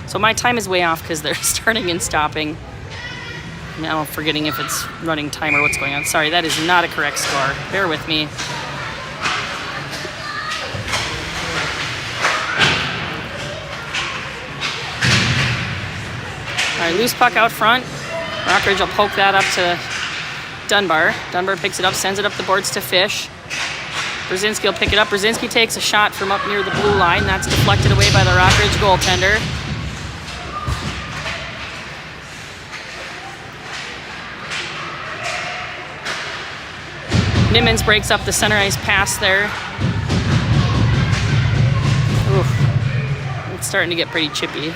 Speaker 1: So my time is way off because they're starting and stopping. Now I'm forgetting if it's running time or what's going on. Sorry, that is not a correct score. Bear with me. All right, loose puck out front. Rockridge will poke that up to Dunbar. Dunbar picks it up, sends it up the boards to Fish. Brzezinski will pick it up. Brzezinski takes a shot from up near the blue line. That's deflected away by the Rockridge goaltender. Nimmons breaks up the center ice pass there. Oof. It's starting to get pretty chippy.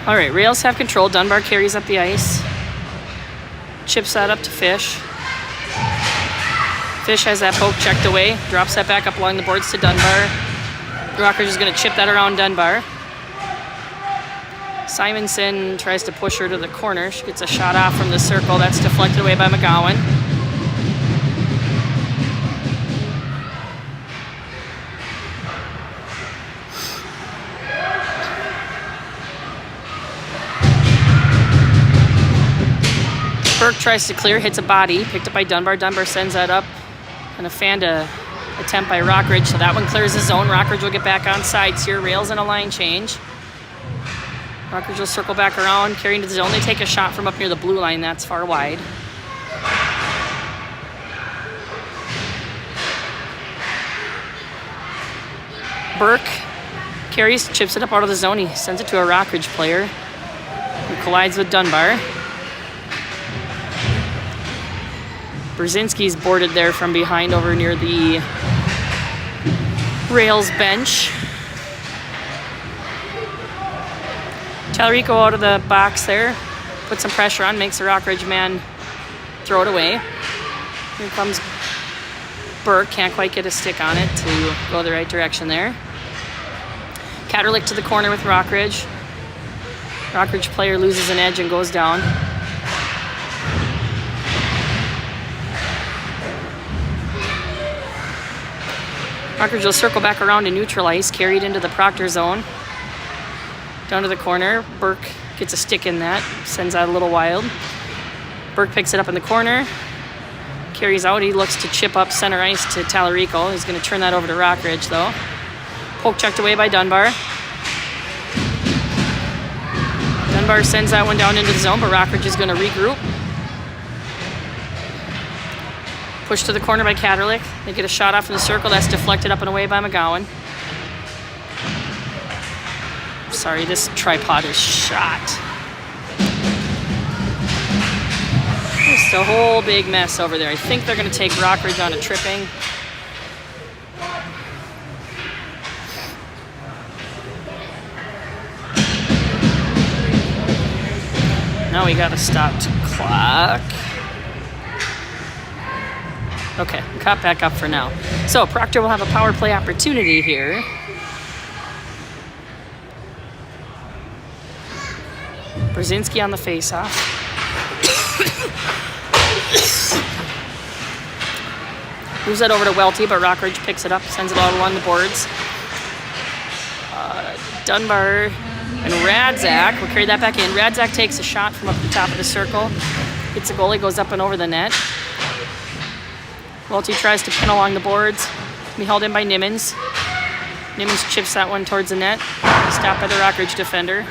Speaker 1: All right, Rails have control. Dunbar carries up the ice. Chips that up to Fish. Fish has that poke checked away. Drops that back up along the boards to Dunbar. Rockridge is going to chip that around Dunbar. Simonson tries to push her to the corner. She gets a shot off from the circle. That's deflected away by McGowan. Burke tries to clear, hits a body, picked up by Dunbar. Dunbar sends that up. And a fanned attempt by Rockridge, so that one clears the zone. Rockridge will get back on sides here. Rails and a line change. Rockridge will circle back around, carry into the zone. They take a shot from up near the blue line. That's far wide. Burke carries, chips it up out of the zone. He sends it to a Rockridge player who collides with Dunbar. Brzezinski's boarded there from behind over near the Rails bench. Talarico out of the box there. Puts some pressure on, makes the Rockridge man throw it away. Here comes Burke can't quite get a stick on it to go the right direction there. Katerlich to the corner with Rockridge. Rockridge player loses an edge and goes down. Rockridge will circle back around to neutral ice, carried into the Proctor zone. Down to the corner. Burke gets a stick in that, sends that a little wild. Burke picks it up in the corner, carries out. He looks to chip up center ice to Tallarico. He's going to turn that over to Rockridge, though. Poke checked away by Dunbar. Dunbar sends that one down into the zone, but Rockridge is going to regroup. Push to the corner by Katerlich. They get a shot off in the circle. That's deflected up and away by McGowan. Sorry, this tripod is shot. Just a whole big mess over there. I think they're going to take Rockridge on a tripping. Now we got a stopped clock. Okay, caught back up for now. So Proctor will have a power play opportunity here. Brzezinski on the faceoff. Moves that over to Welty, but Rockridge picks it up, sends it all along the boards. Dunbar and Radzak will carry that back in. Radzak takes a shot from up the top of the circle. Hits the goalie, goes up and over the net. Welty tries to pin along the boards. Be held in by Nimmons. Nimmons chips that one towards the net. Stopped by the Rockridge defender.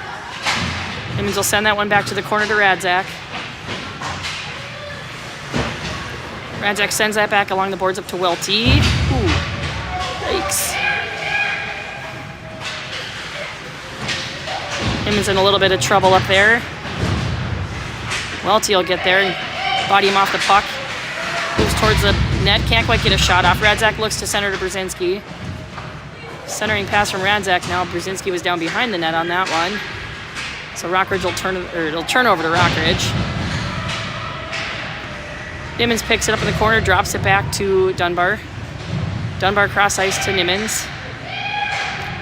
Speaker 1: Nimmons will send that one back to the corner to Radzak. Radzak sends that back along the boards up to Welty. Ooh, yikes. Nimmons in a little bit of trouble up there. Welty will get there and body him off the puck. Moves towards the net, can't quite get a shot off. Radzak looks to center to Brzezinski. Centering pass from Radzak now. Brzezinski was down behind the net on that one. So Rockridge will it'll turn over to Rockridge. Nimmons picks it up in the corner, drops it back to Dunbar. Dunbar cross ice to Nimmons.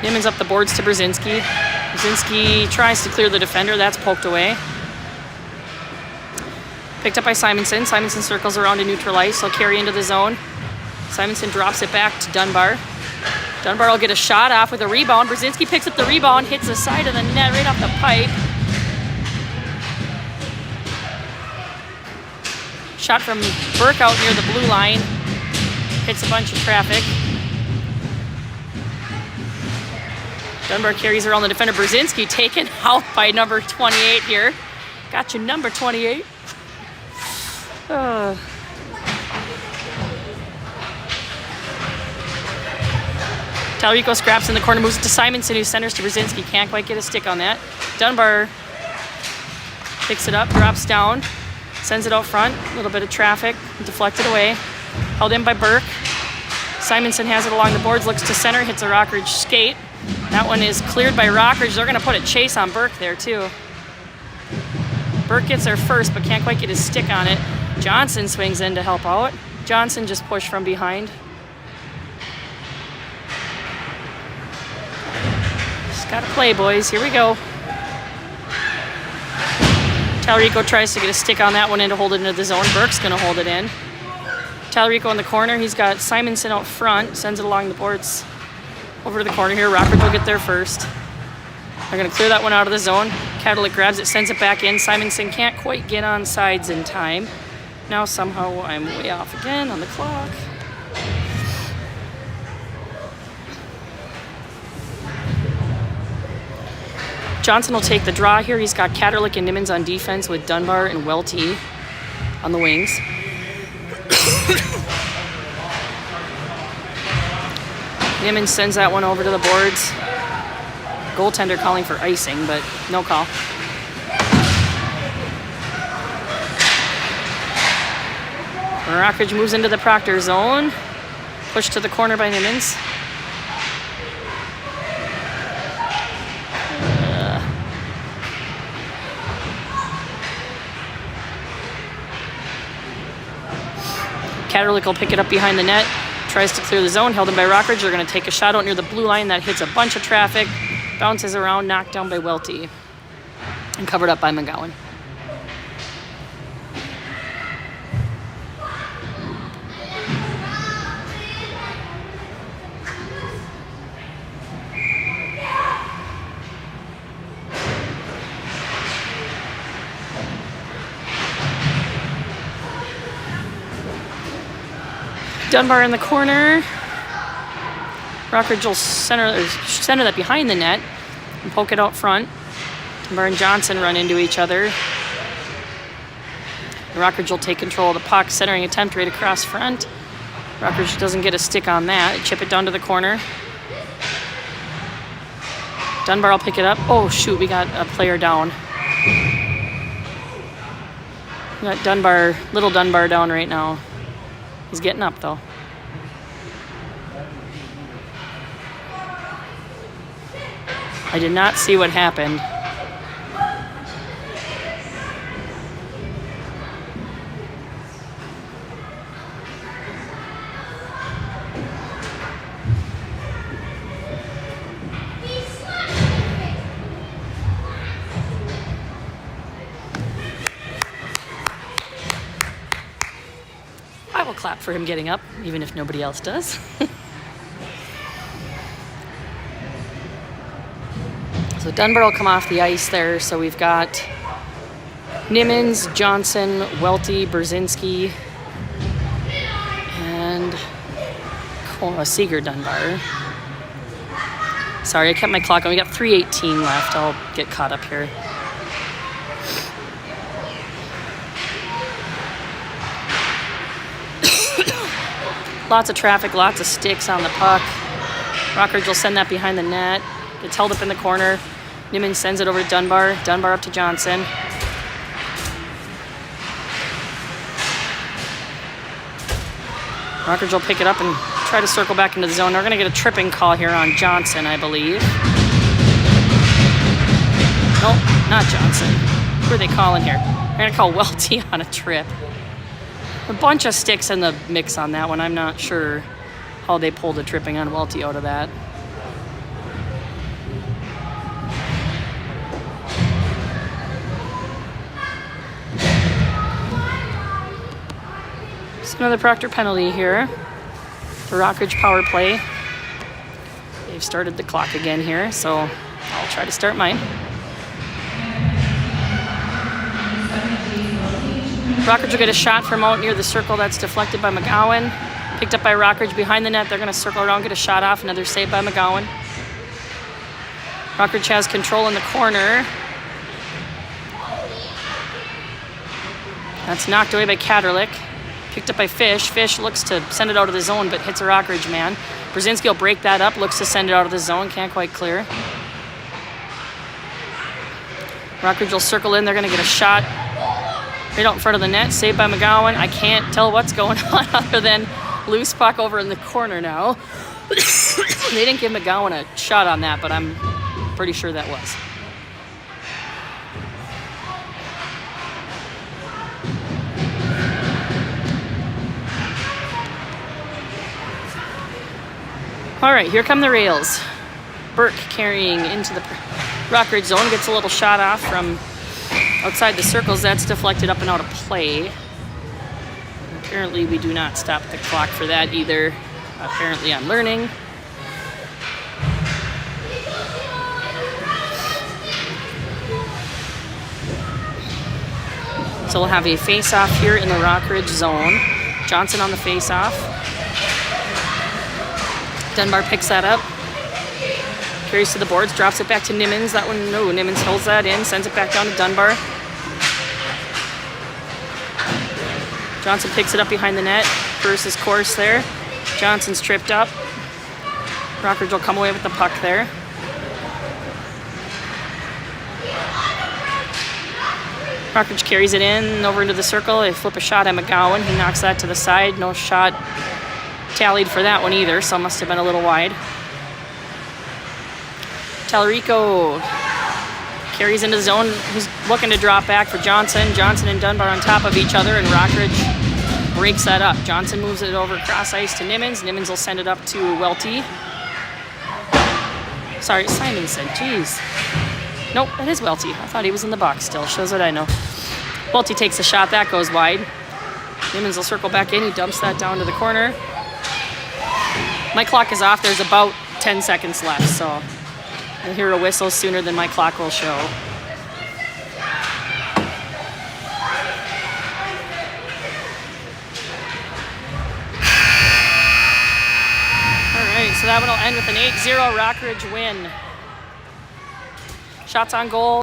Speaker 1: Nimmons up the boards to Brzezinski. Brzezinski tries to clear the defender. That's poked away. Picked up by Simonson. Simonson circles around to neutral ice. He'll carry into the zone. Simonson drops it back to Dunbar. Dunbar will get a shot off with a rebound. Brzezinski picks up the rebound, hits the side of the net right off the pipe. Shot from Burke out near the blue line. Hits a bunch of traffic. Dunbar carries around the defender. Brzezinski taken out by number 28 here. Got you, number 28. Tallarico scraps in the corner, moves it to Simonson, who centers to Brzezinski. Can't quite get a stick on that. Dunbar picks it up, drops down, sends it out front. A little bit of traffic, deflected away. Held in by Burke. Simonson has it along the boards, looks to center, hits a Rockridge skate. That one is cleared by Rockridge. They're going to put a chase on Burke there, too. Burke gets there first, but can't quite get his stick on it. Johnson swings in to help out. Johnson just pushed from behind. Just gotta play, boys. Here we go. Tallarico tries to get a stick on that one and to hold it into the zone. Burke's gonna hold it in. Tallarico in the corner. He's got Simonson out front. Sends it along the boards over to the corner here. Rockridge will get there first. They're going to clear that one out of the zone. Katerlich grabs it, sends it back in. Simonson can't quite get on sides in time. Now somehow I'm way off again on the clock. Johnson will take the draw here. He's got Katerlich and Nimmons on defense with Dunbar and Welty on the wings. Nimmons sends that one over to the boards. Goaltender calling for icing, but no call. Rockridge moves into the Proctor zone. Pushed to the corner by Nimmons. Katerlich will pick it up behind the net. tries to clear the zone, held in by Rockridge. They're going to take a shot out near the blue line. That hits a bunch of traffic, bounces around, knocked down by Welty, and covered up by McGowan. Dunbar in the corner. Rockridge will center that behind the net and poke it out front. Dunbar and Johnson run into each other. Rockridge will take control of the puck, centering attempt right across front. Rockridge doesn't get a stick on that. Chip it down to the corner. Dunbar will pick it up. Oh, shoot, we got a player down. We got Dunbar, little Dunbar down right now. He's getting up, though. I did not see what happened. I will clap for him getting up, even if nobody else does. So Dunbar will come off the ice there. So we've got Nimmons, Johnson, Welty, Brzezinski, and Seeger Dunbar. Sorry, I kept my clock on. We got 3:18 left. I'll get caught up here. Lots of traffic, lots of sticks on the puck. Rockridge will send that behind the net. Gets held up in the corner. Nimmons sends it over to Dunbar. Dunbar up to Johnson. Rockridge will pick it up and try to circle back into the zone. We're going to get a tripping call here on Johnson, I believe. Nope, not Johnson. Who are they calling here? They're going to call Welty on a trip. A bunch of sticks in the mix on that one. I'm not sure how they pulled a tripping on Welty out of that. So another Proctor penalty here. The Rockridge power play. They've started the clock again here, so I'll try to start mine. Rockridge will get a shot from out near the circle. That's deflected by McGowan. Picked up by Rockridge behind the net. They're going to circle around, get a shot off. Another save by McGowan. Rockridge has control in the corner. That's knocked away by Katerlik. Picked up by Fish. Fish looks to send it out of the zone, but hits a Rockridge man. Brzezinski will break that up. Looks to send it out of the zone. Can't quite clear. Rockridge will circle in. They're going to get a shot right out in front of the net. Saved by McGowan. I can't tell what's going on other than loose puck over in the corner now. They didn't give McGowan a shot on that, but I'm pretty sure that was. All right, here come the rails. Burke carrying into the Rockridge zone, gets a little shot off from outside the circles. That's deflected up and out of play. Apparently we do not stop the clock for that either. Apparently I'm learning. So we'll have a face-off here in the Rockridge zone. Johnson on the face-off. Dunbar picks that up. Carries to the boards, drops it back to Nimmons. That one, no, Nimmons holds that in, sends it back down to Dunbar. Johnson picks it up behind the net, versus course there. Johnson's tripped up. Rockridge will come away with the puck there. Rockridge carries it in, over into the circle. They flip a shot at McGowan. He knocks that to the side. No shot tallied for that one either, so must have been a little wide. Talarico carries into the zone. He's looking to drop back for Johnson. Johnson and Dunbar on top of each other, and Rockridge breaks that up. Johnson moves it over cross ice to Nimmons. Nimmons will send it up to Welty. Sorry, Simonson. Jeez. Nope, that is Welty. I thought he was in the box still. Shows what I know. Welty takes a shot. That goes wide. Nimmons will circle back in. He dumps that down to the corner. My clock is off. There's about 10 seconds left, so you'll hear a whistle sooner than my clock will show. So that one will end with an 8-0 Rockridge win. Shots on goal.